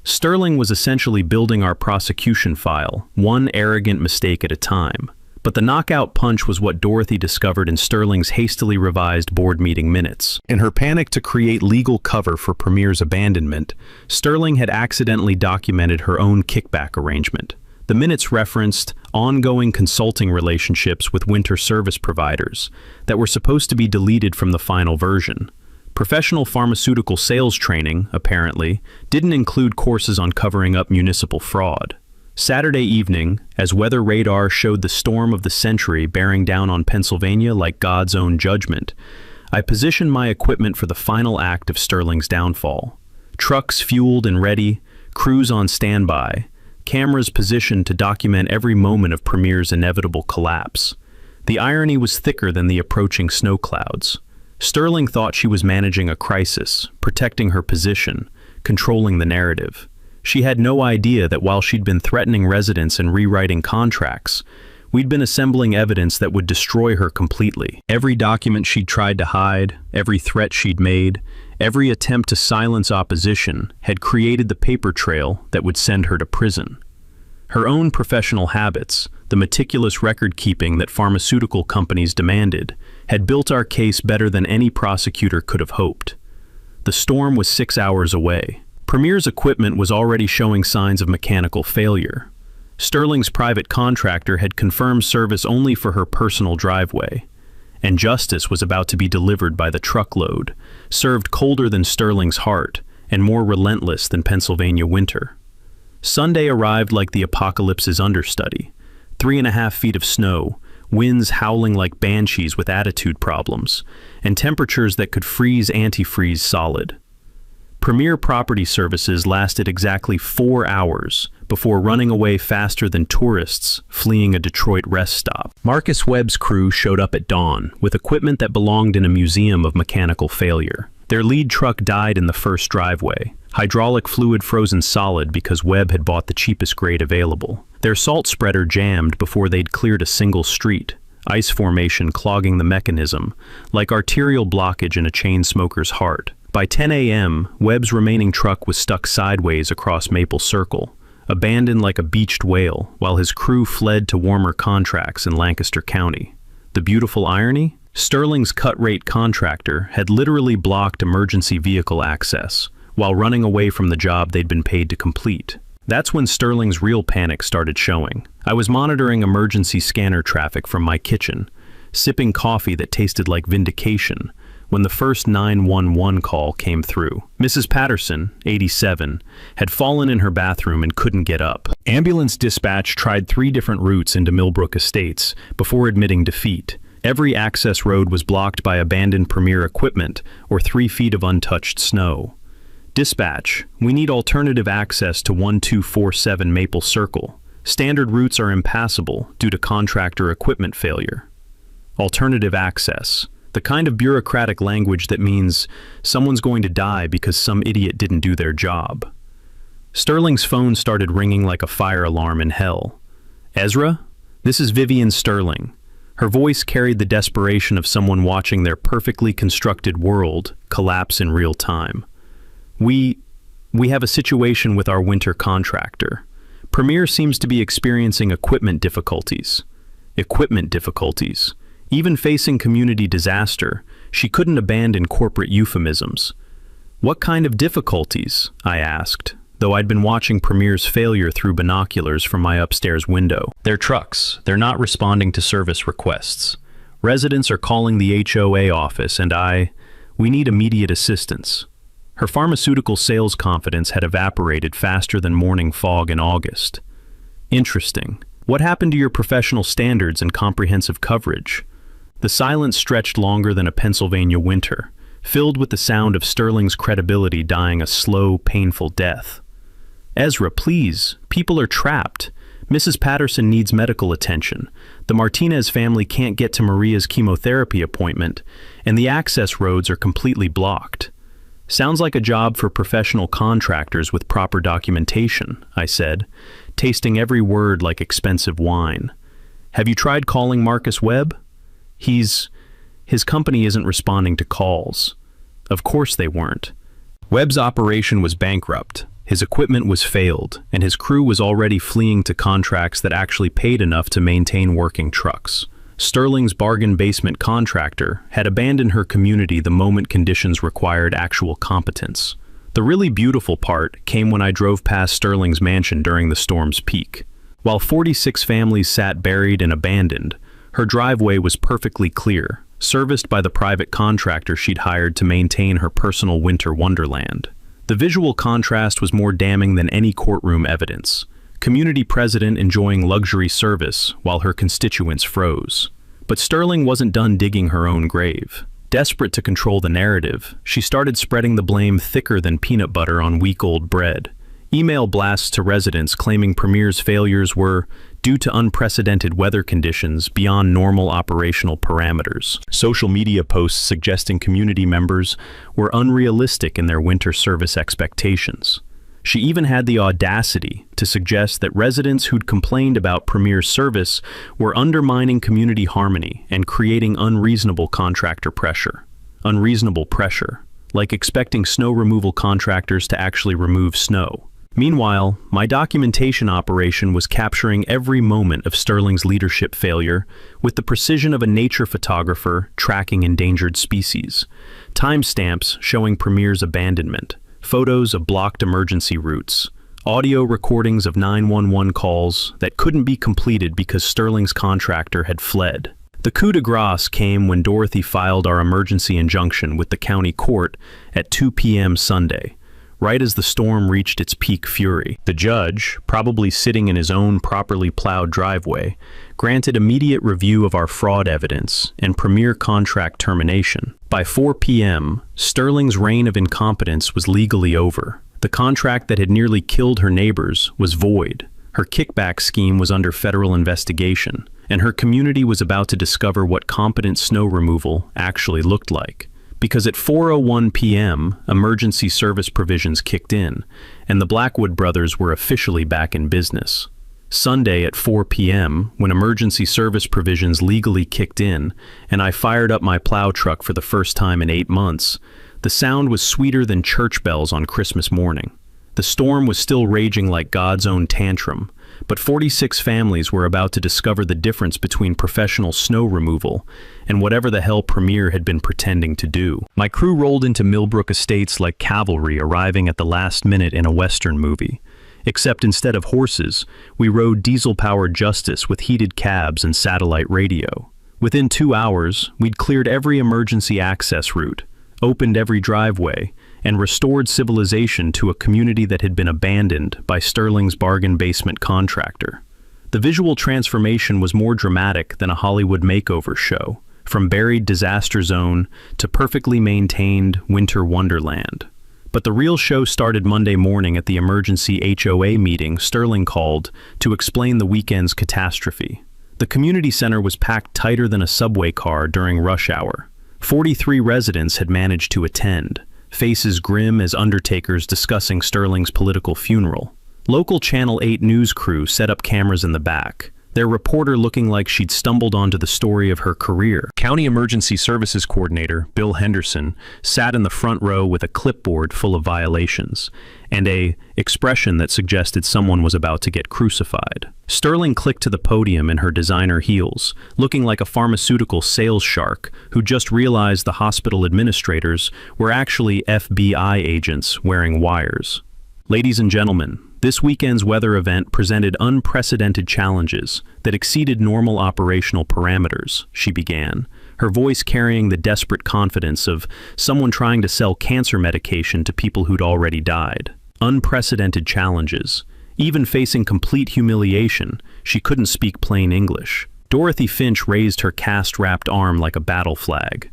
Sterling was essentially building our prosecution file, one arrogant mistake at a time. But the knockout punch was what Dorothy discovered in Sterling's hastily revised board meeting minutes. In her panic to create legal cover for Premier's abandonment, Sterling had accidentally documented her own kickback arrangement. The minutes referenced ongoing consulting relationships with winter service providers that were supposed to be deleted from the final version. Professional pharmaceutical sales training, apparently, didn't include courses on covering up municipal fraud. Saturday evening, as weather radar showed the storm of the century bearing down on Pennsylvania like God's own judgment, I positioned my equipment for the final act of Sterling's downfall. Trucks fueled and ready, crews on standby, cameras positioned to document every moment of Premier's inevitable collapse. The irony was thicker than the approaching snow clouds. Sterling thought she was managing a crisis, protecting her position, controlling the narrative. She had no idea that while she'd been threatening residents and rewriting contracts, we'd been assembling evidence that would destroy her completely. Every document she'd tried to hide, every threat she'd made, every attempt to silence opposition had created the paper trail that would send her to prison. Her own professional habits, the meticulous record-keeping that pharmaceutical companies demanded, had built our case better than any prosecutor could have hoped. The storm was 6 hours away. Premier's equipment was already showing signs of mechanical failure. Sterling's private contractor had confirmed service only for her personal driveway, and justice was about to be delivered by the truckload, served colder than Sterling's heart and more relentless than Pennsylvania winter. Sunday arrived like the apocalypse's understudy. 3.5 feet of snow, winds howling like banshees with attitude problems, and temperatures that could freeze antifreeze solid. Premier Property Services lasted exactly 4 hours before running away faster than tourists fleeing a Detroit rest stop. Marcus Webb's crew showed up at dawn with equipment that belonged in a museum of mechanical failure. Their lead truck died in the first driveway, hydraulic fluid frozen solid because Webb had bought the cheapest grade available. Their salt spreader jammed before they'd cleared a single street, ice formation clogging the mechanism, like arterial blockage in a chain smoker's heart. By 10 a.m., Webb's remaining truck was stuck sideways across Maple Circle, abandoned like a beached whale, while his crew fled to warmer contracts in Lancaster County. The beautiful irony? Sterling's cut-rate contractor had literally blocked emergency vehicle access while running away from the job they'd been paid to complete. That's when Sterling's real panic started showing. I was monitoring emergency scanner traffic from my kitchen, sipping coffee that tasted like vindication, when the first 911 call came through. Mrs. Patterson, 87, had fallen in her bathroom and couldn't get up. Ambulance dispatch tried 3 different routes into Millbrook Estates before admitting defeat. Every access road was blocked by abandoned Premier equipment or 3 feet of untouched snow. Dispatch, we need alternative access to 1247 Maple Circle. Standard routes are impassable due to contractor equipment failure. Alternative access, the kind of bureaucratic language that means someone's going to die because some idiot didn't do their job. Sterling's phone started ringing like a fire alarm in hell. Ezra? This is Vivian Sterling. Her voice carried the desperation of someone watching their perfectly constructed world collapse in real time. We have a situation with our winter contractor. Premier seems to be experiencing equipment difficulties. Even facing community disaster, she couldn't abandon corporate euphemisms. What kind of difficulties? I asked, though I'd been watching Premier's failure through binoculars from my upstairs window. Their trucks, they're not responding to service requests. Residents are calling the HOA office and we need immediate assistance. Her pharmaceutical sales confidence had evaporated faster than morning fog in August. Interesting. What happened to your professional standards and comprehensive coverage? The silence stretched longer than a Pennsylvania winter, filled with the sound of Sterling's credibility dying a slow, painful death. Ezra, please, people are trapped. Mrs. Patterson needs medical attention. The Martinez family can't get to Maria's chemotherapy appointment, and the access roads are completely blocked. Sounds like a job for professional contractors with proper documentation, I said, tasting every word like expensive wine. Have you tried calling Marcus Webb? His company isn't responding to calls. Of course they weren't. Webb's operation was bankrupt, his equipment was failed, and his crew was already fleeing to contracts that actually paid enough to maintain working trucks. Sterling's bargain basement contractor had abandoned her community the moment conditions required actual competence. The really beautiful part came when I drove past Sterling's mansion during the storm's peak. While 46 families sat buried and abandoned, her driveway was perfectly clear, serviced by the private contractor she'd hired to maintain her personal winter wonderland. The visual contrast was more damning than any courtroom evidence. Community president enjoying luxury service while her constituents froze. But Sterling wasn't done digging her own grave. Desperate to control the narrative, she started spreading the blame thicker than peanut butter on week-old bread. Email blasts to residents claiming Premier's failures were due to unprecedented weather conditions beyond normal operational parameters. Social media posts suggesting community members were unrealistic in their winter service expectations. She even had the audacity to suggest that residents who'd complained about Premier's service were undermining community harmony and creating unreasonable contractor pressure. Unreasonable pressure, like expecting snow removal contractors to actually remove snow. Meanwhile, my documentation operation was capturing every moment of Sterling's leadership failure with the precision of a nature photographer tracking endangered species. Timestamps showing Premier's abandonment, photos of blocked emergency routes, audio recordings of 911 calls that couldn't be completed because Sterling's contractor had fled. The coup de grace came when Dorothy filed our emergency injunction with the county court at 2 p.m. Sunday, right as the storm reached its peak fury. The judge, probably sitting in his own properly plowed driveway, granted immediate review of our fraud evidence and Premier contract termination. By 4 p.m., Sterling's reign of incompetence was legally over. The contract that had nearly killed her neighbors was void. Her kickback scheme was under federal investigation, and her community was about to discover what competent snow removal actually looked like. Because at 4:01 p.m., emergency service provisions kicked in, and the Blackwood brothers were officially back in business. Sunday at 4 p.m., when emergency service provisions legally kicked in, and I fired up my plow truck for the first time in 8 months, the sound was sweeter than church bells on Christmas morning. The storm was still raging like God's own tantrum, but 46 families were about to discover the difference between professional snow removal and whatever the hell Premier had been pretending to do. My crew rolled into Millbrook Estates like cavalry arriving at the last minute in a Western movie. Except instead of horses, we rode diesel-powered Justice with heated cabs and satellite radio. Within 2 hours, we'd cleared every emergency access route, opened every driveway, and restored civilization to a community that had been abandoned by Sterling's bargain basement contractor. The visual transformation was more dramatic than a Hollywood makeover show, from buried disaster zone to perfectly maintained winter wonderland. But the real show started Monday morning at the emergency HOA meeting Sterling called to explain the weekend's catastrophe. The community center was packed tighter than a subway car during rush hour. 43 residents had managed to attend, faces grim as undertakers discussing Sterling's political funeral. Local Channel 8 news crew set up cameras in the back, their reporter looking like she'd stumbled onto the story of her career. County Emergency Services Coordinator Bill Henderson sat in the front row with a clipboard full of violations and a expression that suggested someone was about to get crucified. Sterling clicked to the podium in her designer heels, looking like a pharmaceutical sales shark who just realized the hospital administrators were actually FBI agents wearing wires. Ladies and gentlemen, this weekend's weather event presented unprecedented challenges that exceeded normal operational parameters, she began, her voice carrying the desperate confidence of someone trying to sell cancer medication to people who'd already died. Unprecedented challenges. Even facing complete humiliation, she couldn't speak plain English. Dorothy Finch raised her cast-wrapped arm like a battle flag.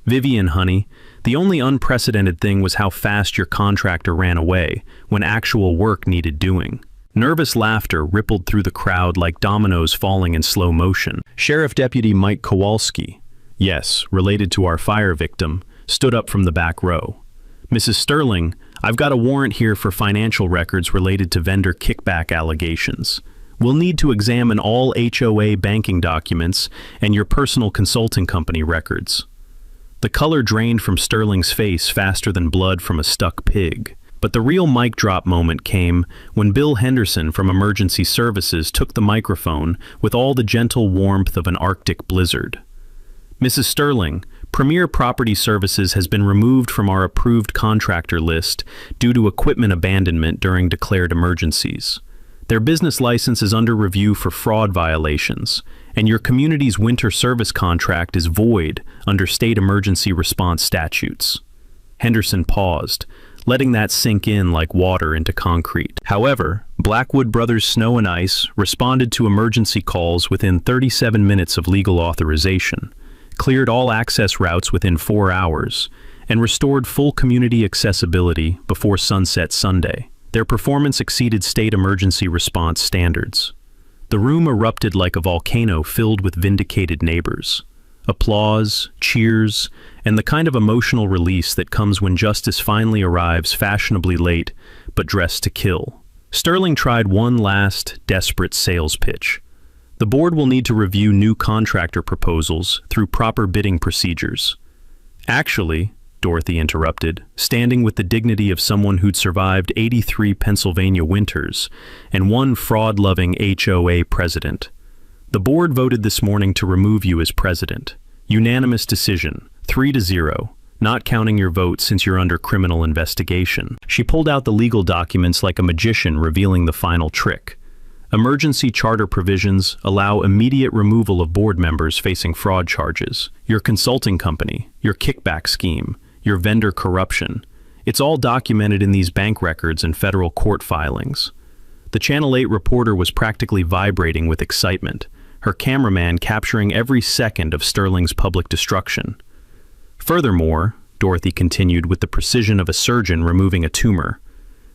Vivian, honey, the only unprecedented thing was how fast your contractor ran away when actual work needed doing. Nervous laughter rippled through the crowd like dominoes falling in slow motion. Sheriff Deputy Mike Kowalski, yes, related to our fire victim, stood up from the back row. Mrs. Sterling, I've got a warrant here for financial records related to vendor kickback allegations. We'll need to examine all HOA banking documents and your personal consulting company records. The color drained from Sterling's face faster than blood from a stuck pig. But the real mic drop moment came when Bill Henderson from Emergency Services took the microphone with all the gentle warmth of an Arctic blizzard. Mrs. Sterling, Premier Property Services has been removed from our approved contractor list due to equipment abandonment during declared emergencies. Their business license is under review for fraud violations, and your community's winter service contract is void under state emergency response statutes. Henderson paused, letting that sink in like water into concrete. However, Blackwood Brothers Snow and Ice responded to emergency calls within 37 minutes of legal authorization, cleared all access routes within 4 hours, and restored full community accessibility before sunset Sunday. Their performance exceeded state emergency response standards. The room erupted like a volcano filled with vindicated neighbors. Applause, cheers, and the kind of emotional release that comes when justice finally arrives fashionably late, but dressed to kill. Sterling tried one last, desperate sales pitch. The board will need to review new contractor proposals through proper bidding procedures. Actually, Dorothy interrupted, standing with the dignity of someone who'd survived 83 Pennsylvania winters and one fraud-loving HOA president. The board voted this morning to remove you as president. Unanimous decision, 3-0, not counting your vote since you're under criminal investigation. She pulled out the legal documents like a magician revealing the final trick. Emergency charter provisions allow immediate removal of board members facing fraud charges. Your consulting company, your kickback scheme, your vendor corruption. It's all documented in these bank records and federal court filings. The Channel 8 reporter was practically vibrating with excitement, her cameraman capturing every second of Sterling's public destruction. Furthermore, Dorothy continued with the precision of a surgeon removing a tumor,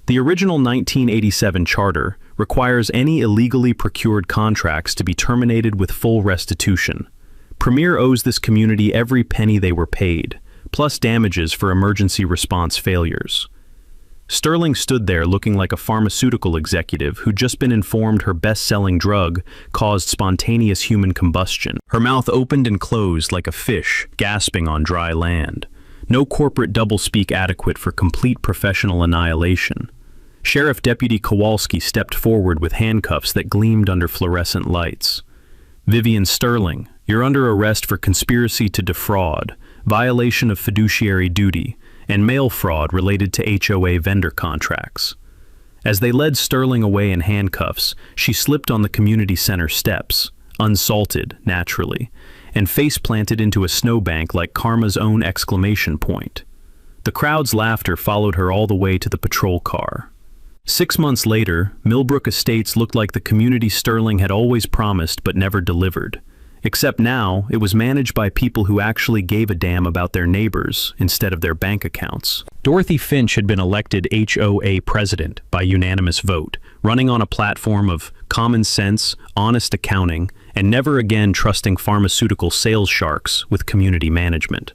the original 1987 charter requires any illegally procured contracts to be terminated with full restitution. Premier owes this community every penny they were paid, plus damages for emergency response failures. Sterling stood there looking like a pharmaceutical executive who'd just been informed her best-selling drug caused spontaneous human combustion. Her mouth opened and closed like a fish gasping on dry land. No corporate doublespeak adequate for complete professional annihilation. Sheriff Deputy Kowalski stepped forward with handcuffs that gleamed under fluorescent lights. "Vivian Sterling, you're under arrest for conspiracy to defraud, violation of fiduciary duty, and mail fraud related to HOA vendor contracts." As they led Sterling away in handcuffs, she slipped on the community center steps, unsalted, naturally, and face-planted into a snowbank like karma's own exclamation point. The crowd's laughter followed her all the way to the patrol car. 6 months later, Millbrook Estates looked like the community Sterling had always promised but never delivered. Except now, it was managed by people who actually gave a damn about their neighbors instead of their bank accounts. Dorothy Finch had been elected HOA president by unanimous vote, running on a platform of common sense, honest accounting, and never again trusting pharmaceutical sales sharks with community management.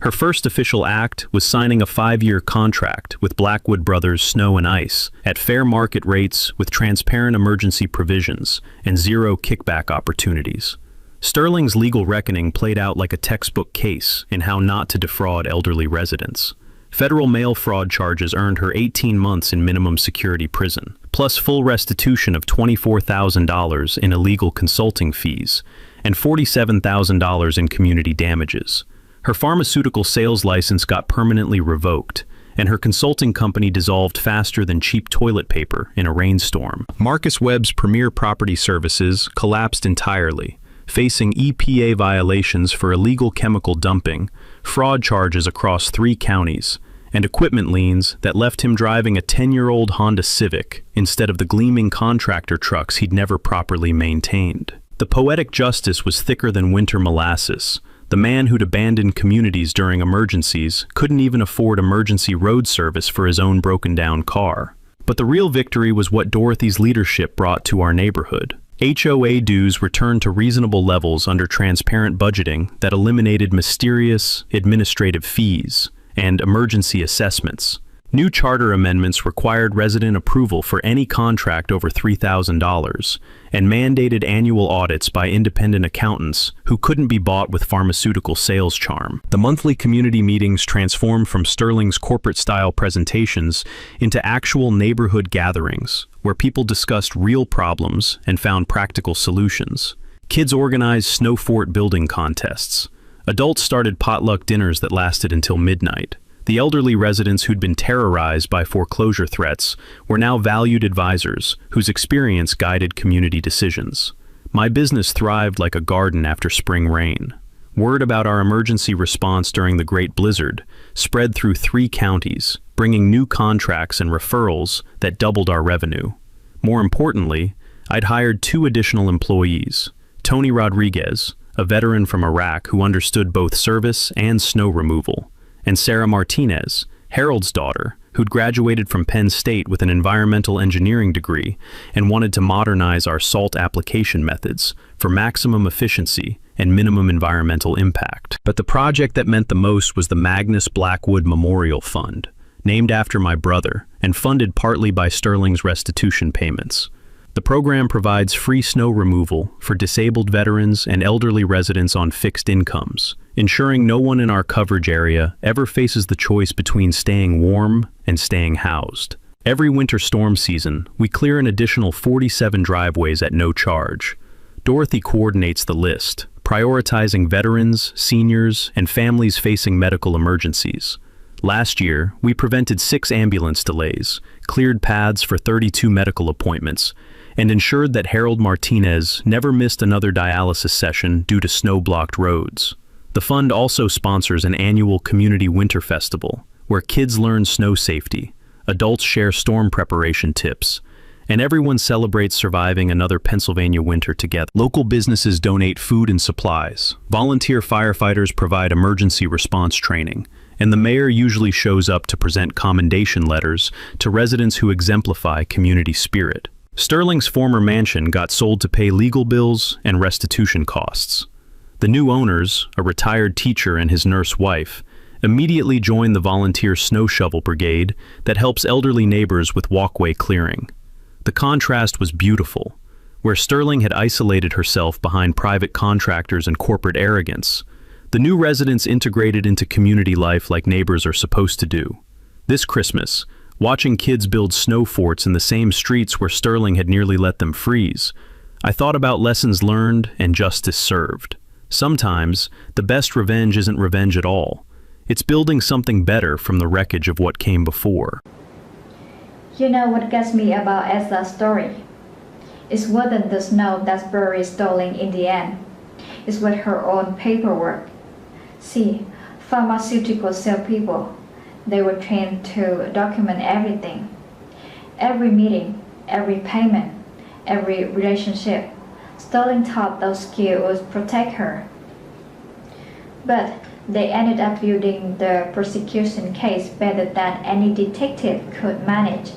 Her first official act was signing a 5-year contract with Blackwood Brothers Snow and Ice at fair market rates with transparent emergency provisions and zero kickback opportunities. Sterling's legal reckoning played out like a textbook case in how not to defraud elderly residents. Federal mail fraud charges earned her 18 months in minimum security prison, plus full restitution of $24,000 in illegal consulting fees and $47,000 in community damages. Her pharmaceutical sales license got permanently revoked, and her consulting company dissolved faster than cheap toilet paper in a rainstorm. Marcus Webb's Premier Property Services collapsed entirely, facing EPA violations for illegal chemical dumping, fraud charges across 3 counties, and equipment liens that left him driving a 10-year-old Honda Civic instead of the gleaming contractor trucks he'd never properly maintained. The poetic justice was thicker than winter molasses. The man who'd abandoned communities during emergencies couldn't even afford emergency road service for his own broken-down car. But the real victory was what Dorothy's leadership brought to our neighborhood. HOA dues returned to reasonable levels under transparent budgeting that eliminated mysterious administrative fees and emergency assessments. New charter amendments required resident approval for any contract over $3,000 and mandated annual audits by independent accountants who couldn't be bought with pharmaceutical sales charm. The monthly community meetings transformed from Sterling's corporate-style presentations into actual neighborhood gatherings where people discussed real problems and found practical solutions. Kids organized snow fort building contests. Adults started potluck dinners that lasted until midnight. The elderly residents who'd been terrorized by foreclosure threats were now valued advisors whose experience guided community decisions. My business thrived like a garden after spring rain. Word about our emergency response during the Great Blizzard spread through 3 counties, bringing new contracts and referrals that doubled our revenue. More importantly, I'd hired 2 additional employees: Tony Rodriguez, a veteran from Iraq who understood both service and snow removal, and Sarah Martinez, Harold's daughter, who'd graduated from Penn State with an environmental engineering degree and wanted to modernize our salt application methods for maximum efficiency and minimum environmental impact. But the project that meant the most was the Magnus Blackwood Memorial Fund, named after my brother and funded partly by Sterling's restitution payments. The program provides free snow removal for disabled veterans and elderly residents on fixed incomes, ensuring no one in our coverage area ever faces the choice between staying warm and staying housed. Every winter storm season, we clear an additional 47 driveways at no charge. Dorothy coordinates the list, prioritizing veterans, seniors, and families facing medical emergencies. Last year, we prevented 6 ambulance delays, cleared paths for 32 medical appointments, and ensured that Harold Martinez never missed another dialysis session due to snow-blocked roads. The fund also sponsors an annual community winter festival, where kids learn snow safety, adults share storm preparation tips, and everyone celebrates surviving another Pennsylvania winter together. Local businesses donate food and supplies, volunteer firefighters provide emergency response training, and the mayor usually shows up to present commendation letters to residents who exemplify community spirit. Sterling's former mansion got sold to pay legal bills and restitution costs. The new owners, a retired teacher and his nurse wife, immediately joined the volunteer snow shovel brigade that helps elderly neighbors with walkway clearing. The contrast was beautiful. Where Sterling had isolated herself behind private contractors and corporate arrogance, the new residents integrated into community life like neighbors are supposed to do. This Christmas, watching kids build snow forts in the same streets where Sterling had nearly let them freeze. I thought about lessons learned and justice served. Sometimes, the best revenge isn't revenge at all. It's building something better from the wreckage of what came before. You know what gets me about Elsa's story? It wasn't the snow that buried Sterling in the end. It was her own paperwork. See, pharmaceutical salespeople, they were trained to document everything. Every meeting, every payment, every relationship. Sterling thought those skills would protect her. But they ended up building the prosecution case better than any detective could manage.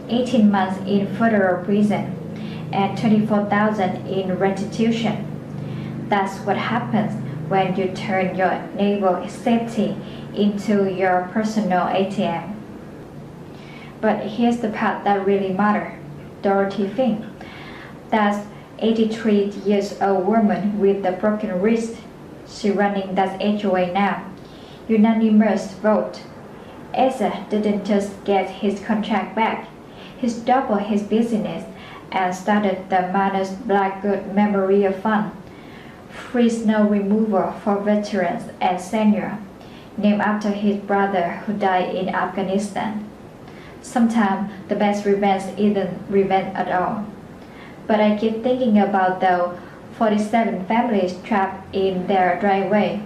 18 months in federal prison and $24,000 in restitution. That's what happens when you turn your neighbor's safety into your personal ATM. But here's the part that really matters. Dorothy Fink. That's 83 years old woman with a broken wrist. She's running that HOA now. Unanimous vote. Asa didn't just get his contract back. He's doubled his business and started the Manus Blackwood Memorial Fund. Free snow removal for veterans and seniors, named after his brother who died in Afghanistan. Sometimes the best revenge isn't revenge at all. But I keep thinking about the 47 families trapped in their driveway,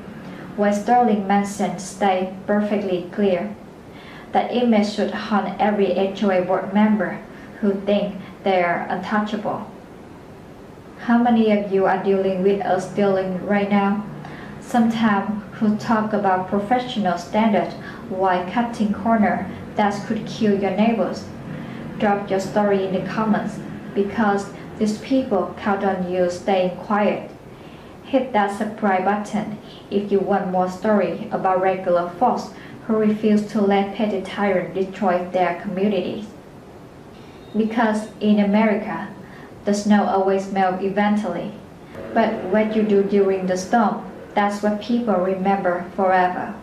where Sterling Manson stayed perfectly clear. That image should haunt every HOA board member who think they're untouchable. How many of you are dealing with a Sterling right now? Sometimes who talk about professional standards while cutting corners that could kill your neighbors. Drop your story in the comments because these people count on you staying quiet. Hit that subscribe button if you want more stories about regular folks who refuse to let petty tyrants destroy their communities. Because in America, the snow always melts eventually. But what you do during the storm, that's what people remember forever.